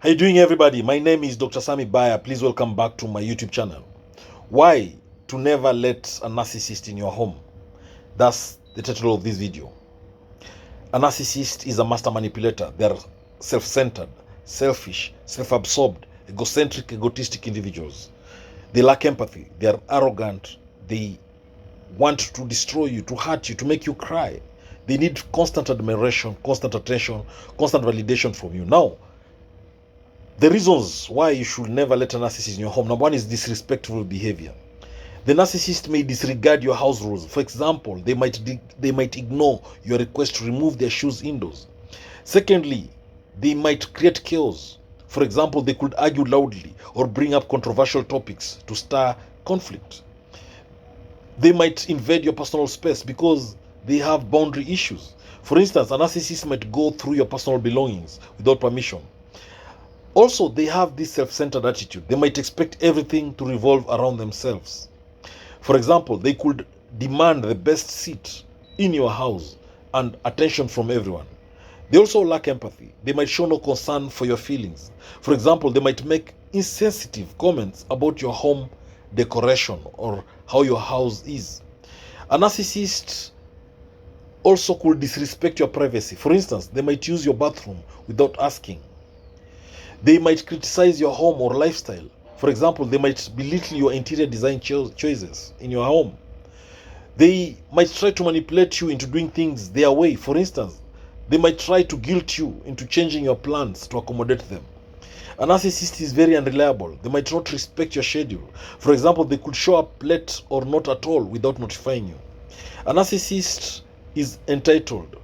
How you doing, everybody? My name is Dr. Sami Baya. Please welcome back to my YouTube channel. Why to never let a narcissist in your home? That's the title of this video. A narcissist is a master manipulator. They are self-centered, selfish, self-absorbed, egocentric, egotistic individuals. They lack empathy. They are arrogant. They want to destroy you, to hurt you, to make you cry. They need constant admiration, constant attention, constant validation from you. Now, the reasons why you should never let a narcissist in your home. Number one is disrespectful behavior. The narcissist may disregard your house rules. For example, they might ignore your request to remove their shoes indoors. Secondly, they might create chaos. For example, they could argue loudly or bring up controversial topics to stir conflict. They might invade your personal space because they have boundary issues. For instance, a narcissist might go through your personal belongings without permission. Also, they have this self-centered attitude. They might expect everything to revolve around themselves. For example, they could demand the best seat in your house and attention from everyone. They also lack empathy. They might show no concern for your feelings. For example, they might make insensitive comments about your home decoration or how your house is. A narcissist also could disrespect your privacy. For instance, they might use your bathroom without asking. They might criticize your home or lifestyle. For example, they might belittle your interior design choices in your home. They might try to manipulate you into doing things their way. For instance, they might try to guilt you into changing your plans to accommodate them. A narcissist is very unreliable. They might not respect your schedule. For example, they could show up late or not at all without notifying you. A narcissist is entitled.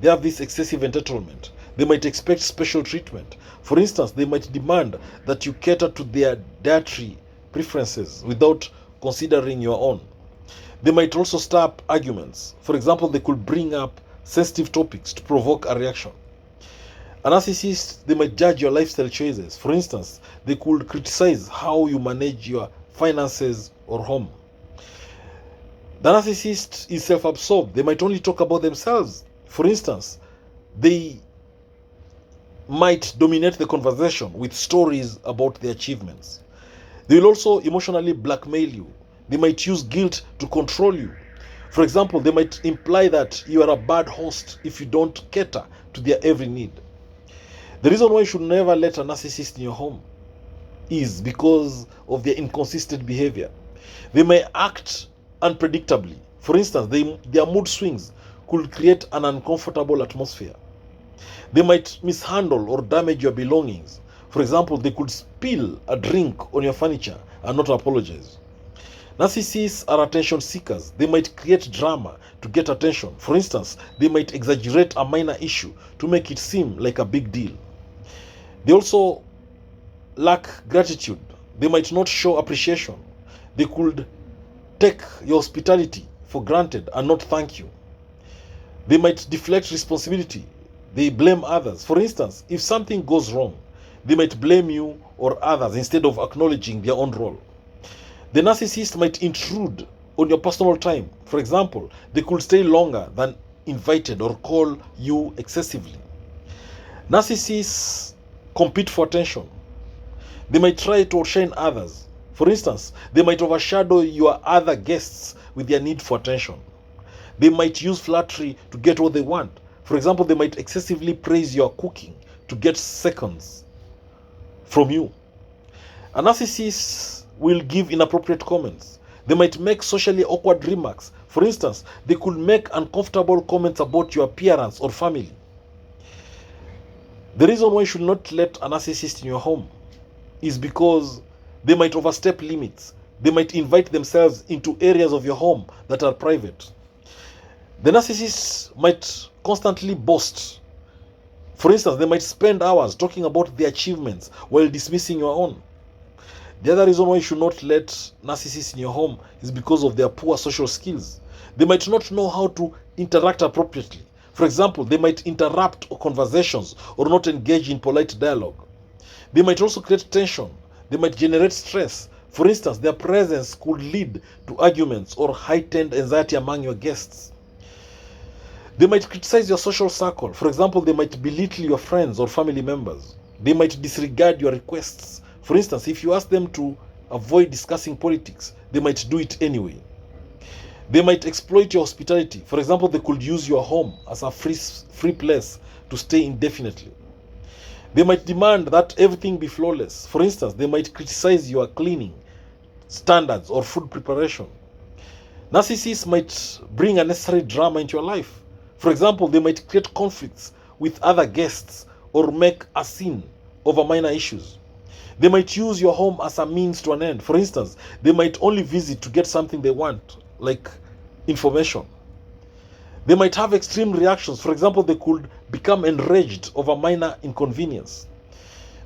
They have this excessive entitlement. They might expect special treatment. For instance, they might demand that you cater to their dietary preferences without considering your own. They might also stir up arguments. For example, they could bring up sensitive topics to provoke a reaction. A narcissist, they might judge your lifestyle choices. For instance, they could criticize how you manage your finances or home. The narcissist is self-absorbed. They might only talk about themselves. For instance, they might dominate the conversation with stories about their achievements. They will also emotionally blackmail you. They might use guilt to control you. For example, they might imply that you are a bad host if you don't cater to their every need. The reason why you should never let a narcissist in your home is because of their inconsistent behavior. They may act unpredictably. For instance, their mood swings could create an uncomfortable atmosphere. They might mishandle or damage your belongings. For example, they could spill a drink on your furniture and not apologize. Narcissists are attention seekers. They might create drama to get attention. For instance, they might exaggerate a minor issue to make it seem like a big deal. They also lack gratitude. They might not show appreciation. They could take your hospitality for granted and not thank you. They might deflect responsibility. They blame others. For instance, if something goes wrong, they might blame you or others instead of acknowledging their own role. The narcissist might intrude on your personal time. For example, they could stay longer than invited or call you excessively. Narcissists compete for attention. They might try to outshine others. For instance, they might overshadow your other guests with their need for attention. They might use flattery to get what they want. For example, they might excessively praise your cooking to get seconds from you. A narcissist will give inappropriate comments. They might make socially awkward remarks. For instance, they could make uncomfortable comments about your appearance or family. The reason why you should not let a narcissist in your home is because they might overstep limits. They might invite themselves into areas of your home that are private. The narcissist might constantly boast. For instance, they might spend hours talking about their achievements while dismissing your own. The other reason why you should not let narcissists in your home is because of their poor social skills. They might not know how to interact appropriately. For example, they might interrupt conversations or not engage in polite dialogue. They might also create tension. They might generate stress. For instance, their presence could lead to arguments or heightened anxiety among your guests. They might criticize your social circle. For example, they might belittle your friends or family members. They might disregard your requests. For instance, if you ask them to avoid discussing politics, they might do it anyway. They might exploit your hospitality. For example, they could use your home as a free place to stay indefinitely. They might demand that everything be flawless. For instance, they might criticize your cleaning standards or food preparation. Narcissists might bring unnecessary drama into your life. For example, they might create conflicts with other guests or make a scene over minor issues. They might use your home as a means to an end. For instance, they might only visit to get something they want, like information. They might have extreme reactions. For example, they could become enraged over minor inconvenience.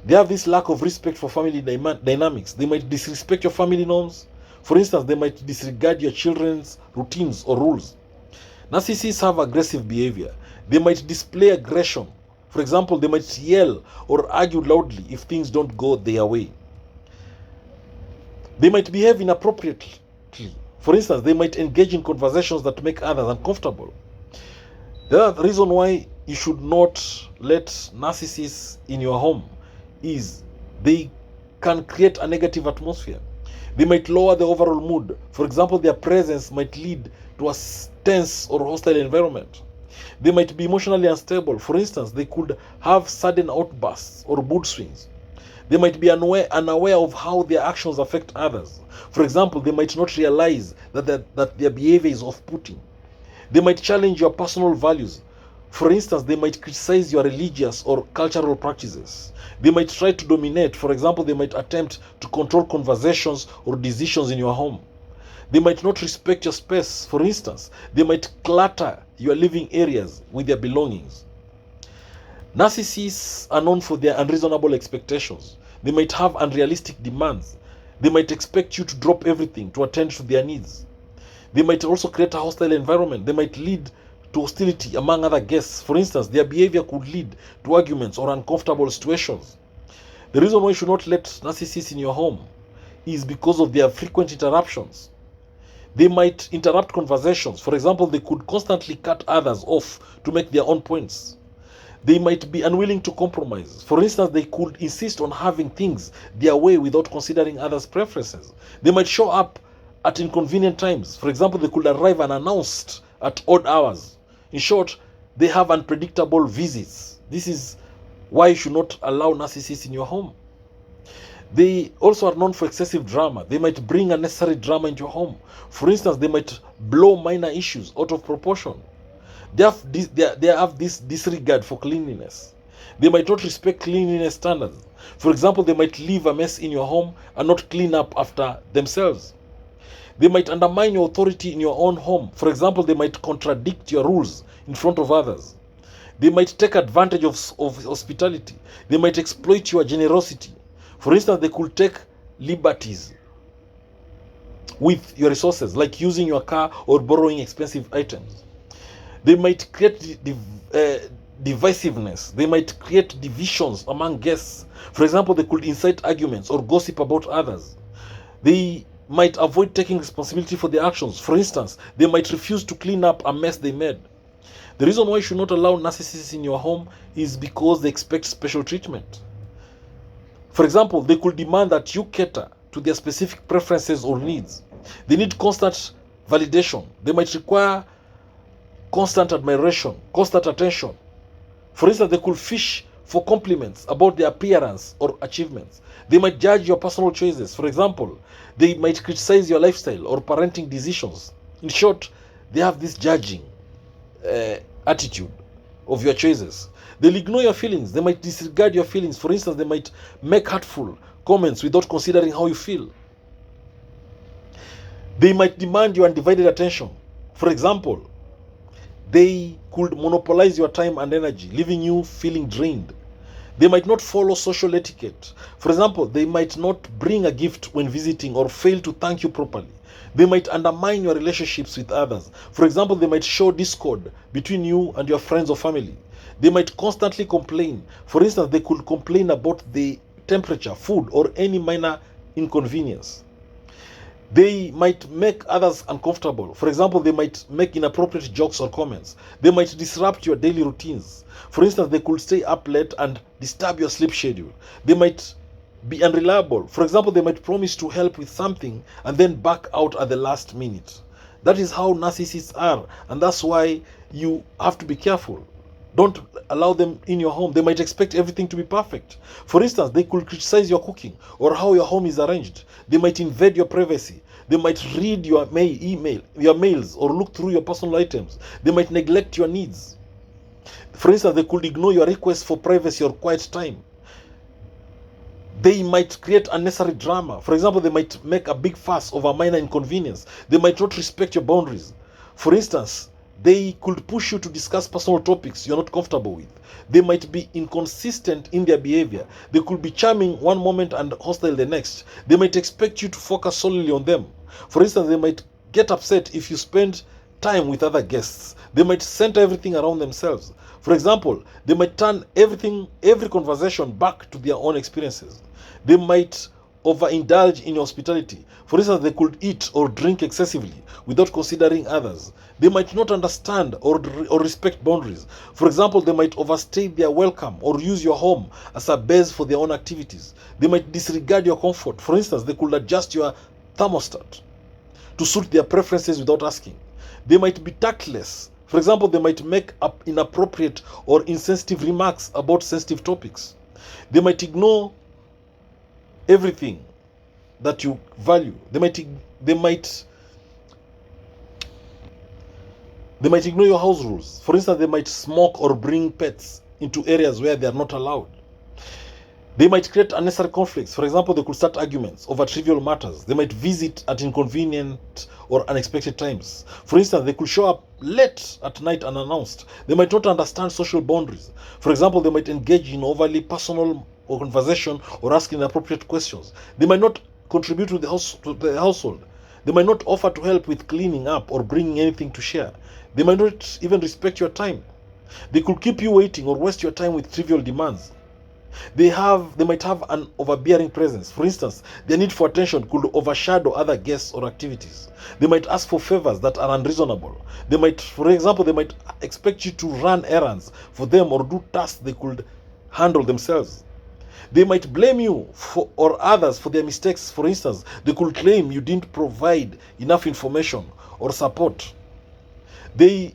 They have this lack of respect for family dynamics. They might disrespect your family norms. For instance, they might disregard your children's routines or rules. Narcissists have aggressive behavior. They might display aggression. For example, they might yell or argue loudly if things don't go their way. They might behave inappropriately. For instance, they might engage in conversations that make others uncomfortable. The reason why you should not let narcissists in your home is they can create a negative atmosphere. They might lower the overall mood. For example, their presence might lead to a tense or hostile environment. They might be emotionally unstable. For instance, they could have sudden outbursts or mood swings. They might be unaware of how their actions affect others. For example, they might not realize that their behavior is off-putting. They might challenge your personal values. For instance, they might criticize your religious or cultural practices. They might try to dominate. For example, they might attempt to control conversations or decisions in your home. They might not respect your space. For instance, they might clutter your living areas with their belongings. Narcissists are known for their unreasonable expectations. They might have unrealistic demands. They might expect you to drop everything to attend to their needs. They might also create a hostile environment. They might lead to hostility among other guests. For instance, their behavior could lead to arguments or uncomfortable situations. The reason why you should not let narcissists in your home is because of their frequent interruptions. They might interrupt conversations. For example, they could constantly cut others off to make their own points. They might be unwilling to compromise. For instance, they could insist on having things their way without considering others' preferences. They might show up at inconvenient times. For example, they could arrive unannounced at odd hours. In short, they have unpredictable visits. This is why you should not allow narcissists in your home. They also are known for excessive drama. They might bring unnecessary drama into your home. For instance, they might blow minor issues out of proportion. They have this disregard for cleanliness. They might not respect cleanliness standards. For example, they might leave a mess in your home and not clean up after themselves. They might undermine your authority in your own home. For example, they might contradict your rules in front of others. They might take advantage of hospitality. They might exploit your generosity. For instance, they could take liberties with your resources, like using your car or borrowing expensive items. They might create divisiveness. They might create divisions among guests. For example, they could incite arguments or gossip about others. They might avoid taking responsibility for their actions. For instance, they might refuse to clean up a mess they made. The reason why you should not allow narcissists in your home is because they expect special treatment. For example, they could demand that you cater to their specific preferences or needs. They need constant validation. They might require constant admiration, constant attention. For instance, they could fish for compliments about their appearance or achievements. They might judge your personal choices. For example, they might criticize your lifestyle or parenting decisions. In short, they have this judging attitude of your choices. They'll ignore your feelings. They might disregard your feelings. For instance, they might make hurtful comments without considering how you feel. They might demand your undivided attention. For example, they could monopolize your time and energy, leaving you feeling drained. They might not follow social etiquette. For example, they might not bring a gift when visiting or fail to thank you properly. They might undermine your relationships with others. For example, they might show discord between you and your friends or family. They might constantly complain. For instance, they could complain about the temperature, food, or any minor inconvenience. They might make others uncomfortable. For example, they might make inappropriate jokes or comments. They might disrupt your daily routines. For instance, they could stay up late and disturb your sleep schedule. They might be unreliable. For example, they might promise to help with something and then back out at the last minute. That is how narcissists are, and that's why you have to be careful. Don't allow them in your home. They might expect everything to be perfect. For instance, they could criticize your cooking or how your home is arranged. They might invade your privacy. They might read your mails, or look through your personal items. They might neglect your needs. For instance, they could ignore your requests for privacy or quiet time. They might create unnecessary drama. For example, they might make a big fuss over minor inconvenience. They might not respect your boundaries. For instance, they could push you to discuss personal topics you're not comfortable with. They might be inconsistent in their behavior. They could be charming one moment and hostile the next. They might expect you to focus solely on them. For instance, they might get upset if you spend time with other guests. They might center everything around themselves. For example, they might turn every conversation back to their own experiences. They might overindulge in hospitality. For instance, they could eat or drink excessively without considering others. They might not understand or respect boundaries. For example, they might overstay their welcome or use your home as a base for their own activities. They might disregard your comfort. For instance, they could adjust your thermostat to suit their preferences without asking. They might be tactless. For example, they might make up inappropriate or insensitive remarks about sensitive topics. They might ignore everything that you value. They might ignore your house rules. For instance, they might smoke or bring pets into areas where they are not allowed. They might create unnecessary conflicts. For example, they could start arguments over trivial matters. They might visit at inconvenient or unexpected times. For instance, they could show up late at night unannounced. They might not understand social boundaries. For example, they might engage in overly personal or conversation or ask inappropriate questions. They might not contribute to the household. They might not offer to help with cleaning up or bringing anything to share. They might not even respect your time. They could keep you waiting or waste your time with trivial demands. They might have an overbearing presence. For instance, their need for attention could overshadow other guests or activities. They might ask for favors that are unreasonable. For example, they might expect you to run errands for them or do tasks they could handle themselves. They might blame you or others for their mistakes. For instance, they could claim you didn't provide enough information or support. They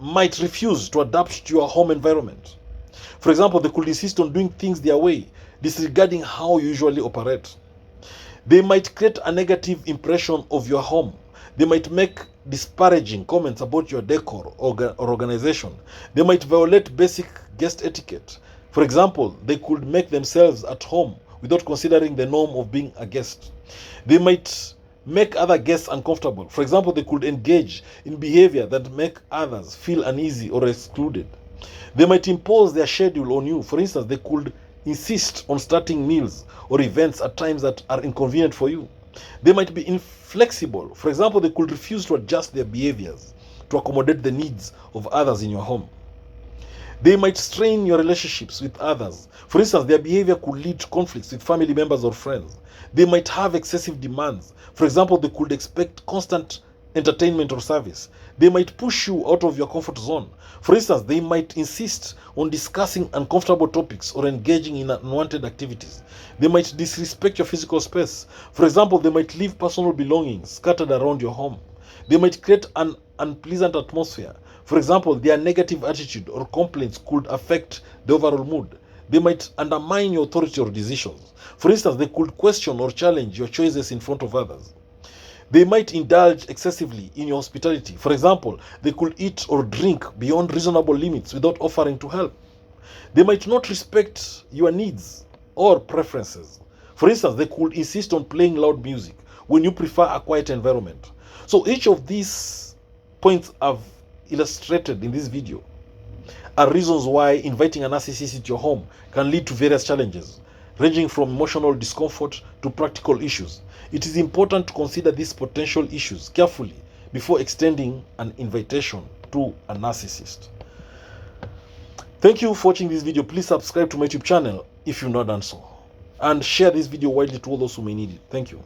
might refuse to adapt to your home environment. For example, they could insist on doing things their way, disregarding how you usually operate. They might create a negative impression of your home. They might make disparaging comments about your decor or organization. They might violate basic guest etiquette. For example, they could make themselves at home without considering the norm of being a guest. They might make other guests uncomfortable. For example, they could engage in behavior that make others feel uneasy or excluded. They might impose their schedule on you. For instance, they could insist on starting meals or events at times that are inconvenient for you. They might be inflexible. For example, they could refuse to adjust their behaviors to accommodate the needs of others in your home. They might strain your relationships with others. For instance, their behavior could lead to conflicts with family members or friends. They might have excessive demands. For example, they could expect constant entertainment or service. They might push you out of your comfort zone. For instance, they might insist on discussing uncomfortable topics or engaging in unwanted activities. They might disrespect your physical space. For example, they might leave personal belongings scattered around your home. They might create an unpleasant atmosphere. For example, their negative attitude or complaints could affect the overall mood. They might undermine your authority or decisions. For instance, they could question or challenge your choices in front of others. They might indulge excessively in your hospitality. For example, they could eat or drink beyond reasonable limits without offering to help. They might not respect your needs or preferences. For instance, they could insist on playing loud music when you prefer a quiet environment. So each of these points I've illustrated in this video are reasons why inviting a narcissist into your home can lead to various challenges, ranging from emotional discomfort to practical issues. It is important to consider these potential issues carefully before extending an invitation to a narcissist. Thank you for watching this video. Please subscribe to my YouTube channel if you've not done so. and share this video widely to all those who may need it. Thank you.